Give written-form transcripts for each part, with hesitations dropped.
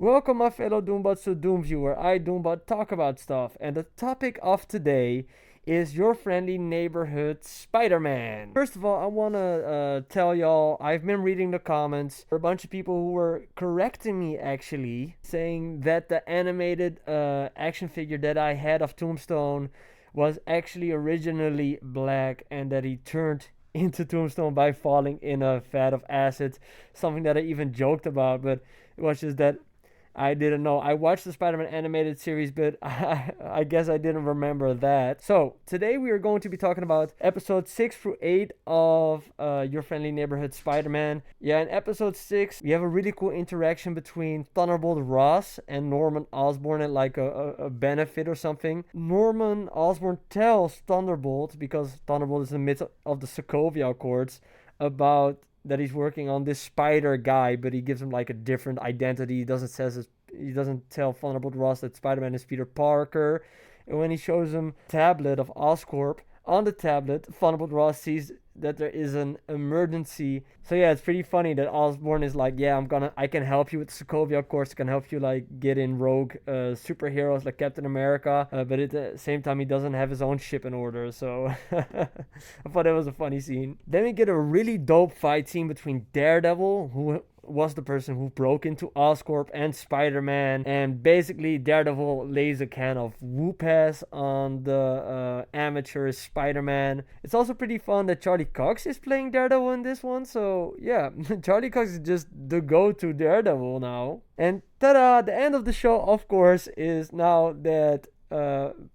Welcome, my fellow Doombots, to Doom Viewer. I Doombot talk about stuff, and the topic of today is your friendly neighborhood Spider-Man. First of all, I want to tell y'all, I've been reading the comments. There are a bunch of people who were correcting me, actually, saying that the animated action figure that I had of Tombstone was actually originally black, and that he turned into Tombstone by falling in a vat of acid. Something that I even joked about, but it was just that I didn't know. I watched the Spider-Man animated series, but I guess I didn't remember that. So, today we are going to be talking about episode 6 through 8 of Your Friendly Neighborhood Spider-Man. Yeah, in episode 6, we have a really cool interaction between Thunderbolt Ross and Norman Osborn at like a benefit or something. Norman Osborn tells Thunderbolt, because Thunderbolt is in the midst of the Sokovia Accords, about that he's working on this spider guy, but he gives him like a different identity. He doesn't tell Thunderbolt Ross that Spider-Man is Peter Parker. And when he shows him a tablet of Oscorp, on the tablet, Thunderbolt Ross sees that there is an emergency. So yeah, it's pretty funny that Osborn is like, yeah, I can help you with the Sokovia, of course. I can help you like get in rogue superheroes like Captain America. But at the same time, he doesn't have his own ship in order. So I thought that was a funny scene. Then we get a really dope fight scene between Daredevil, who was the person who broke into Oscorp, and Spider-Man, and basically Daredevil lays a can of whoop-ass on the amateur Spider-Man. It's also pretty fun that Charlie Cox is playing Daredevil in this one, so yeah, Charlie Cox is just the go-to Daredevil now. And ta-da, the end of the show, of course, is now that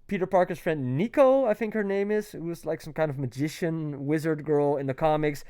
Peter Parker's friend Nico, I think her name is, who's like some kind of magician, wizard girl in the comics,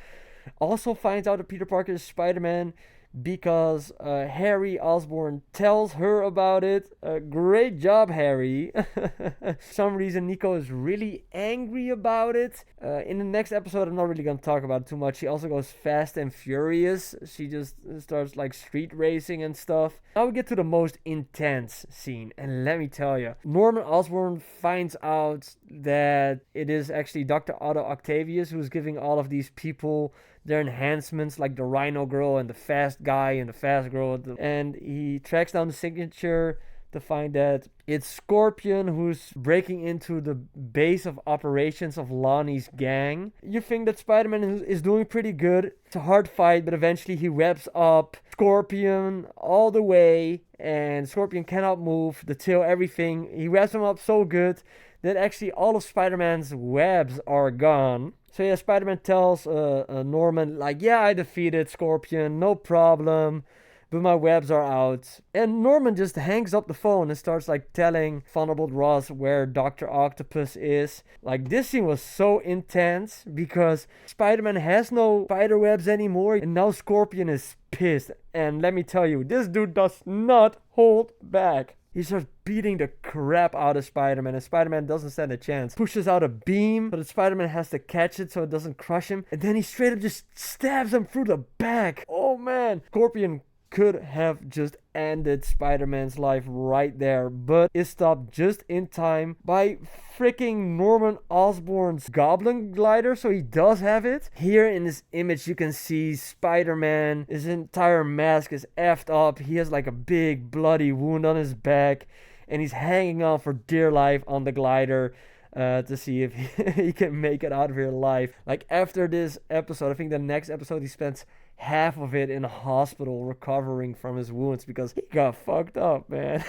also finds out that Peter Parker is Spider-Man because Harry Osborn tells her about it. Great job, Harry. For some reason, Nico is really angry about it. In the next episode, I'm not really going to talk about it too much. She also goes fast and furious. She just starts like street racing and stuff. Now we get to the most intense scene. And let me tell you, Norman Osborn finds out that it is actually Dr. Otto Octavius who's giving all of these people their enhancements, like the Rhino Girl and the Fast Guy and the Fast Girl. And he tracks down the signature to find that it's Scorpion who's breaking into the base of operations of Lonnie's gang. You think that Spider-Man is doing pretty good. It's a hard fight, but eventually he webs up Scorpion all the way, and Scorpion cannot move, the tail, everything. He webs him up so good that actually all of Spider-Man's webs are gone. So yeah, Spider-Man tells Norman, like, yeah, I defeated Scorpion, no problem, but my webs are out. And Norman just hangs up the phone and starts like telling Thunderbolt Ross where Dr. Octopus is. Like, this scene was so intense because Spider-Man has no spider webs anymore, and now Scorpion is pissed. And let me tell you, this dude does not hold back. He starts beating the crap out of Spider-Man, and Spider-Man doesn't stand a chance. Pushes out a beam, but Spider-Man has to catch it so it doesn't crush him. And then he straight up just stabs him through the back. Oh man. Scorpion could have just ended Spider-Man's life right there, but is stopped just in time by freaking Norman Osborn's Goblin Glider, so he does have it. Here in this image you can see Spider-Man, his entire mask is effed up, he has like a big bloody wound on his back, and he's hanging on for dear life on the glider to see if he can make it out of here alive. Like, after this episode, I think the next episode he spends half of it in a hospital recovering from his wounds because he got fucked up, man.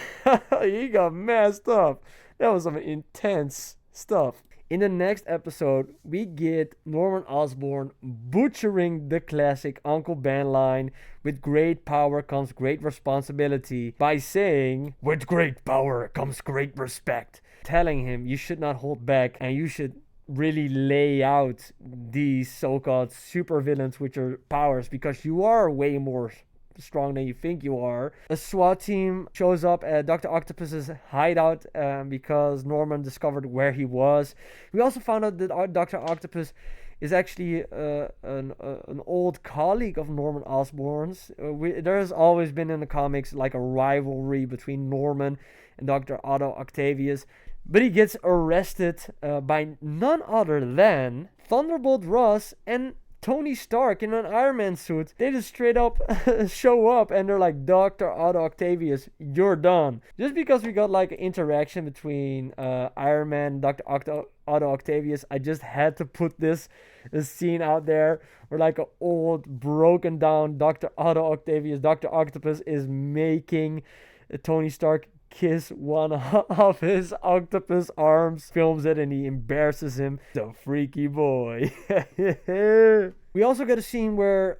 He got messed up. That was some intense stuff. In the next episode, we get Norman Osborn butchering the classic Uncle Ben line, with great power comes great responsibility, by saying, with great power comes great respect, telling him you should not hold back and you should really lay out these so-called supervillains with your powers, because you are way more strong than you think you are. A SWAT team shows up at Dr. Octopus's hideout because Norman discovered where he was. We also found out that Dr. Octopus is actually an old colleague of Norman Osborn's. There has always been in the comics like a rivalry between Norman and Dr. Otto Octavius. But he gets arrested by none other than Thunderbolt Ross and Tony Stark in an Iron Man suit. They just straight up show up and they're like, Dr. Otto Octavius, you're done. Just because we got like an interaction between Iron Man and Dr. Otto Octavius, I just had to put this scene out there where like an old, broken down Dr. Otto Octavius, Dr. Octopus, is making Tony Stark kiss one of his octopus arms, films it, and he embarrasses him. The freaky boy. We also get a scene where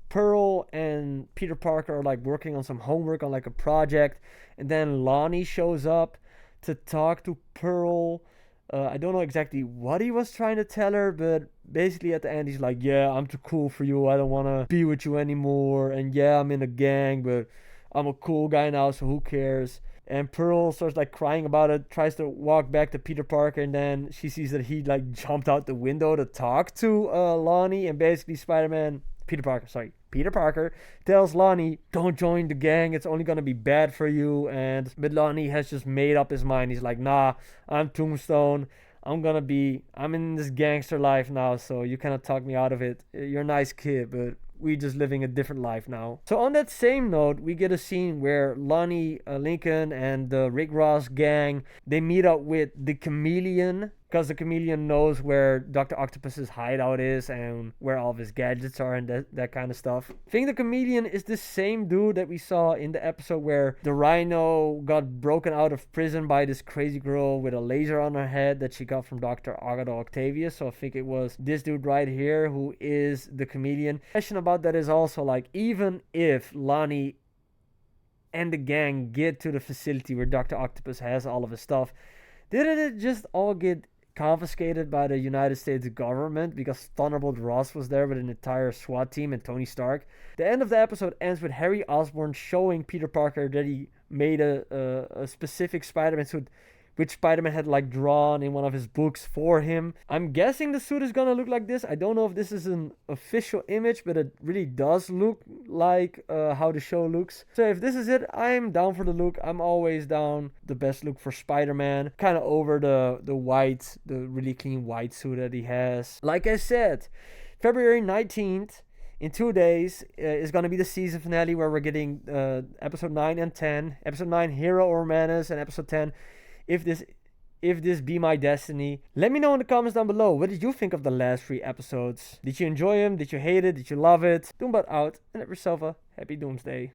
Pearl and Peter Parker are like working on some homework on like a project, and then Lonnie shows up to talk to Pearl. I don't know exactly what he was trying to tell her, but basically at the end he's like, yeah, I'm too cool for you, I don't want to be with you anymore, and yeah, I'm in a gang, but I'm a cool guy now, so who cares? And Pearl starts like crying about it, tries to walk back to Peter Parker, and then she sees that he like jumped out the window to talk to Lonnie, and basically Peter Parker tells Lonnie, don't join the gang, it's only gonna be bad for you. But Lonnie has just made up his mind. He's like, nah, I'm Tombstone. I'm in this gangster life now, so you cannot talk me out of it. You're a nice kid, but we just living a different life now. So on that same note, we get a scene where Lonnie Lincoln and the Rick Ross gang, they meet up with the Chameleon, because the Chameleon knows where Dr. Octopus's hideout is and where all of his gadgets are and that kind of stuff. I think the Chameleon is the same dude that we saw in the episode where the Rhino got broken out of prison by this crazy girl with a laser on her head that she got from Dr. Otto Octavius. So I think it was this dude right here who is the Chameleon. The question about that is also like, even if Lonnie and the gang get to the facility where Dr. Octopus has all of his stuff, didn't it just all get confiscated by the United States government because Thunderbolt Ross was there with an entire SWAT team and Tony Stark? The end of the episode ends with Harry Osborn showing Peter Parker that he made a specific Spider-Man suit, which Spider-Man had like drawn in one of his books for him. I'm guessing the suit is gonna look like this. I don't know if this is an official image, but it really does look like how the show looks. So if this is it, I'm down for the look. I'm always down the best look for Spider-Man. Kind of over the really clean white suit that he has. Like I said, February 19th, in 2 days, is going to be the season finale where we're getting episode 9 and 10. Episode 9, Hero or Menace, and episode 10, If This Be My Destiny. Let me know in the comments down below, what did you think of the last 3 episodes? Did you enjoy them? Did you hate it? Did you love it? Doombot out, and have yourself a happy Doomsday.